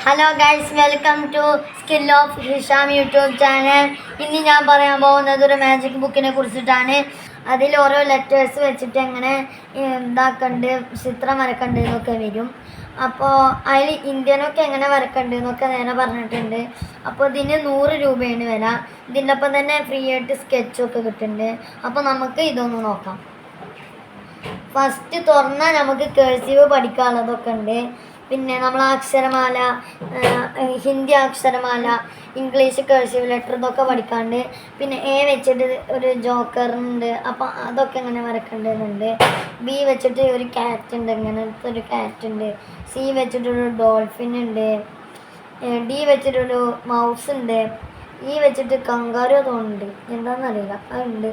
Hello guys, welcome to skill of Hisham YouTube channel. ഇനി ഞാൻ പറയാൻ പോകുന്നത് ഒരു മാജിക് ബുക്കിനെ കുറിച്ചിട്ടാണ്. അതിൽ ഓരോ ലെറ്റേഴ്സ് വെച്ചിട്ട് എങ്ങനെ ഇതാക്കണ്ട്, ചിത്രം വരക്കണ്ട് എന്നൊക്കെ വരും. അപ്പോൾ അതിൽ ഇന്ത്യനൊക്കെ എങ്ങനെ വരക്കണ്ട് എന്നൊക്കെ നേരെ പറഞ്ഞിട്ടുണ്ട്. അപ്പോൾ ഇതിന് 100 രൂപയാണ് വില. ഇതിൻ്റെ ഒപ്പം തന്നെ ഫ്രീ ആയിട്ട് സ്കെച്ചൊക്കെ കിട്ടുന്നുണ്ട്. അപ്പോൾ നമുക്ക് ഇതൊന്ന് നോക്കാം. ഫസ്റ്റ് തുറന്നാൽ നമുക്ക് കേഴ്സീവ് പഠിക്കാനുള്ളതൊക്കെ ഉണ്ട്. പിന്നെ നമ്മൾ അക്ഷരമാല, ഹിന്ദി അക്ഷരമാല, ഇംഗ്ലീഷ് കേഴ്സീവ് ലെറ്റർ ഇതൊക്കെ പഠിക്കാണ്ട്. പിന്നെ എ വെച്ചിട്ട് ഒരു ജോക്കറുണ്ട്, അപ്പം അതൊക്കെ എങ്ങനെ വരക്കേണ്ടതുണ്ട്. ബി വെച്ചിട്ട് ഒരു ക്യാറ്റ് ഉണ്ട്, ഇങ്ങനത്തെ ഒരു ക്യാറ്റ് ഉണ്ട്. സി വെച്ചിട്ടൊരു ഡോൾഫിൻ ഉണ്ട്. ഡി വെച്ചിട്ടൊരു മൗസ് ഉണ്ട്. ഇ വെച്ചിട്ട് കങ്കാരു തോന്നുന്നുണ്ട്, എന്താണെന്നറിയില്ല, അതുണ്ട്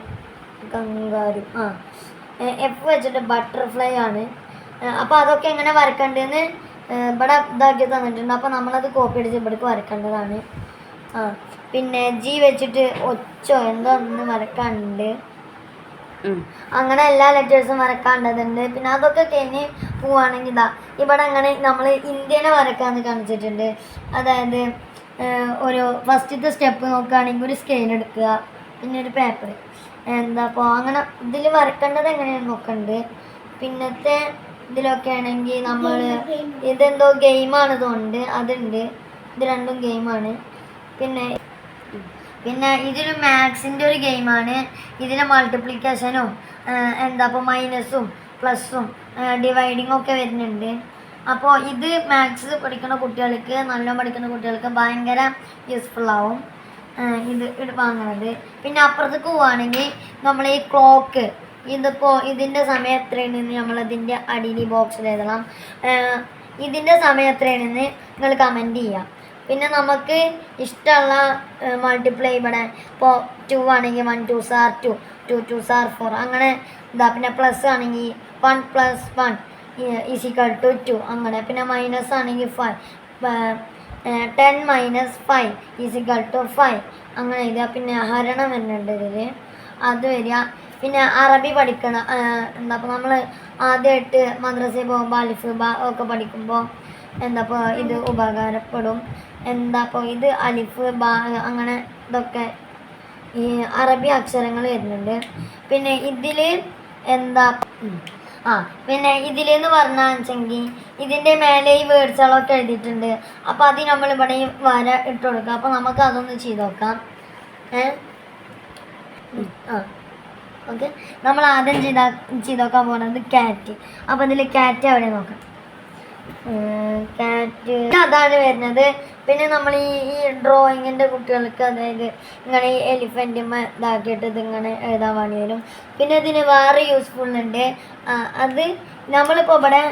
കങ്കാരു. എഫ് വെച്ചിട്ട് ബട്ടർഫ്ലൈ ആണ്. അപ്പോൾ അതൊക്കെ എങ്ങനെ വരക്കേണ്ടതെന്ന് ഇവിടെ ഇതാക്കി തന്നിട്ടുണ്ട്. അപ്പോൾ നമ്മളത് കോപ്പി അടിച്ച് ഇവിടേക്ക് വരക്കേണ്ടതാണ്. പിന്നെ ജി വെച്ചിട്ട് ഒച്ചോ എന്തോ ഒന്ന് വരക്കാനുണ്ട്. അങ്ങനെ എല്ലാ ലെറ്റേഴ്സും വരക്കാണ്ടതുണ്ട്. പിന്നെ അതൊക്കെ കഴിഞ്ഞ് പോവുകയാണെങ്കിൽ ഇവിടെ അങ്ങനെ നമ്മൾ ഇന്ത്യനെ വരക്കാമെന്ന് കാണിച്ചിട്ടുണ്ട്. അതായത് ഒരു ഫസ്റ്റത്തെ സ്റ്റെപ്പ് നോക്കുകയാണെങ്കിൽ ഒരു സ്കെയിൽ എടുക്കുക, പിന്നെ ഒരു പേപ്പർ അപ്പോൾ അങ്ങനെ ഇതിൽ വരക്കേണ്ടത് എങ്ങനെയാണെന്ന് നോക്കണ്ട്. പിന്നത്തെ ഇതിലൊക്കെ ആണെങ്കിൽ നമ്മൾ ഇതെന്തോ ഗെയിമാണ് തോന്നുന്നുണ്ട്, അതുണ്ട്. ഇത് രണ്ടും ഗെയിമാണ്. പിന്നെ ഇതൊരു മാത്സിൻ്റെ ഒരു ഗെയിമാണ്. ഇതിൽ മൾട്ടിപ്ലിക്കേഷനും അപ്പോൾ മൈനസും പ്ലസും ഡിവൈഡിങ്ങും ഒക്കെ വരുന്നുണ്ട്. അപ്പോൾ ഇത് മാത്സ് പഠിക്കുന്ന കുട്ടികൾക്ക്, നല്ല പഠിക്കുന്ന കുട്ടികൾക്ക് ഭയങ്കര യൂസ്ഫുൾ ആവും ഇത് വാങ്ങുന്നത്. പിന്നെ അപ്പുറത്തേക്ക് പോവുകയാണെങ്കിൽ നമ്മൾ ഈ ക്ലോക്ക്, ഇതിൻ്റെ സമയം എത്രയാണെന്ന് നമ്മളതിൻ്റെ അടിയിൽ ബോക്സിൽ എഴുതണം. ഇതിൻ്റെ സമയം എത്രയാണെന്ന് നിങ്ങൾ കമൻറ്റ് ചെയ്യാം. പിന്നെ നമുക്ക് ഇഷ്ടമുള്ള മൾട്ടിപ്ലൈ ഇവിടെ ഇപ്പോൾ 2 ആണെങ്കിൽ 1 2s are 2, 2 2s are 4, അങ്ങനെ പിന്നെ പ്ലസ് ആണെങ്കിൽ 1 + 1 = 2, അങ്ങനെ. പിന്നെ മൈനസ് ആണെങ്കിൽ 10 - 5 = 5, അങ്ങനെ എഴുതുക. പിന്നെ ഹരണം വരുന്നുണ്ട് ഇതിൽ, അത് വരിക. പിന്നെ അറബി പഠിക്കണം. അപ്പോൾ നമ്മൾ ആദ്യമായിട്ട് മദ്രസയിൽ പോകുമ്പോൾ അലിഫ് ബ ഒക്കെ പഠിക്കുമ്പോൾ ഇത് ഉപകാരപ്പെടും. അപ്പോൾ ഇത് അലിഫ് ബ അങ്ങനെ ഇതൊക്കെ ഈ അറബി അക്ഷരങ്ങൾ വരുന്നുണ്ട്. പിന്നെ ഇതിൽ പിന്നെ ഇതിലെന്ന് പറഞ്ഞാൽ ഇതിൻ്റെ മേലെ ഈ വേർഡ്സുകളൊക്കെ എഴുതിയിട്ടുണ്ട്. അപ്പോൾ അത് നമ്മളിവിടെ വര ഇട്ട് കൊടുക്കുക. അപ്പോൾ നമുക്ക് അതൊന്ന് ചെയ്ത് നോക്കാം. ഓക്കെ, നമ്മൾ ആദ്യം ചെയ്ത് നോക്കാൻ പോകുന്നത് ക്യാറ്റ്. അപ്പോൾ ഇതിൽ ക്യാറ്റ് എവിടെ നോക്കാം. ക്യാറ്റ് അതാണ് വരുന്നത്. പിന്നെ നമ്മൾ ഈ ഡ്രോയിങ്ങിൻ്റെ കുട്ടികൾക്ക്, അതായത് ഇങ്ങനെ ഈ എലിഫൻറ്റുമ്മ ഇതാക്കിയിട്ട് ഇതിങ്ങനെ എഴുതാൻ വേണ്ടി വരും. പിന്നെ ഇതിന് വേറെ യൂസ്ഫുൾ ഉണ്ട്. അത് നമ്മളിപ്പോൾ ഇവിടെ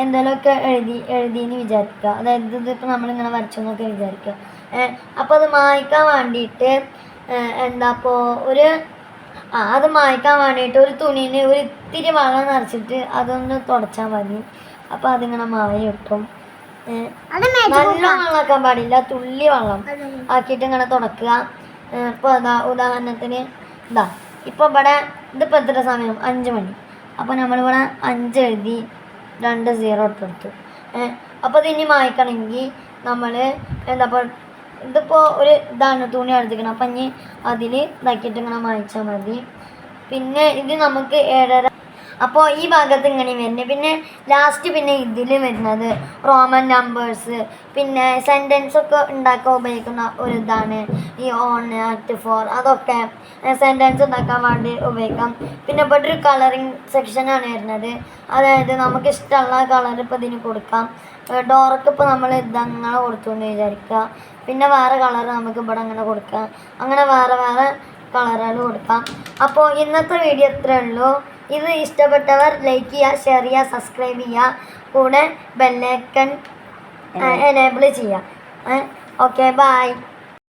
എന്തെങ്കിലുമൊക്കെ എഴുതിയെന്ന് വിചാരിക്കുക, അതായത് ഇതിപ്പോൾ നമ്മളിങ്ങനെ വരച്ചെന്നൊക്കെ വിചാരിക്കുക. അപ്പോൾ അത് മായ്ക്കാൻ വേണ്ടിയിട്ട് അപ്പോൾ അത് മായ്ക്കാൻ വേണ്ടിയിട്ട് ഒരു തുണിയിൽ ഒരു ഇത്തിരി വെള്ളം നിറച്ചിട്ട് അതൊന്ന് തുടച്ചാൽ മതി. അപ്പോൾ അതിങ്ങനെ മായി കിട്ടും. നല്ല വെള്ളമാക്കാൻ പാടില്ല, തുള്ളി വെള്ളം ആക്കിയിട്ട് ഇങ്ങനെ തുടക്കുക. ഇപ്പോൾ ഉദാഹരണത്തിന് ഇപ്പോൾ ഇവിടെ ഇതിപ്പോൾ എത്ര സമയം 5 മണി. അപ്പോൾ നമ്മളിവിടെ 5 എഴുതി 2 0 ഇട്ടെടുത്തു. അപ്പോൾ ഇതിനി മായ്ക്കണമെങ്കിൽ നമ്മൾ ഇതിപ്പോൾ ഒരു തുണി എടുത്തിക്കണം. അപ്പം ഇനി അതിൽ ഇതാക്കിയിട്ട് ഇങ്ങനെ മായ്ച്ചാൽ മതി. പിന്നെ ഇത് നമുക്ക് 7:30. അപ്പോൾ ഈ ഭാഗത്ത് ഇങ്ങനെ വരുന്നത്. പിന്നെ ലാസ്റ്റ് പിന്നെ ഇതിൽ വരുന്നത് റോമൻ നമ്പേഴ്സ്. പിന്നെ സെൻറ്റൻസൊക്കെ ഉണ്ടാക്കാൻ ഉപയോഗിക്കുന്ന ഒരു ഇതാണ് ഈ on, at, for, അതൊക്കെ സെൻറ്റൻസ് ഉണ്ടാക്കാൻ വേണ്ടി ഉപയോഗിക്കാം. പിന്നെ ഇവിടെ ഒരു കളറിങ് സെക്ഷനാണ് വരുന്നത്. അതായത് നമുക്ക് ഇഷ്ടമുള്ള കളർ ഇപ്പോൾ ഇതിന് കൊടുക്കാം. ഡോർക്ക് ഇപ്പോൾ നമ്മൾ ഇതങ്ങനെ കൊടുത്തു എന്ന് വിചാരിക്കുക. പിന്നെ വേറെ കളർ നമുക്ക് ഇവിടെ അങ്ങനെ കൊടുക്കാം. അങ്ങനെ വേറെ കളറുകൾ കൊടുക്കാം. അപ്പോൾ ഇന്നത്തെ വീഡിയോ ഇത്രയേ ഉള്ളൂ. ഇത് ഇഷ്ടപ്പെട്ടവർ ലൈക്ക് ചെയ്യുക, ഷെയർ ചെയ്യുക, സബ്സ്ക്രൈബ് ചെയ്യുക, കൂടെ ബെല്ലൈക്കൺ എനേബിൾ ചെയ്യുക. Okay, by.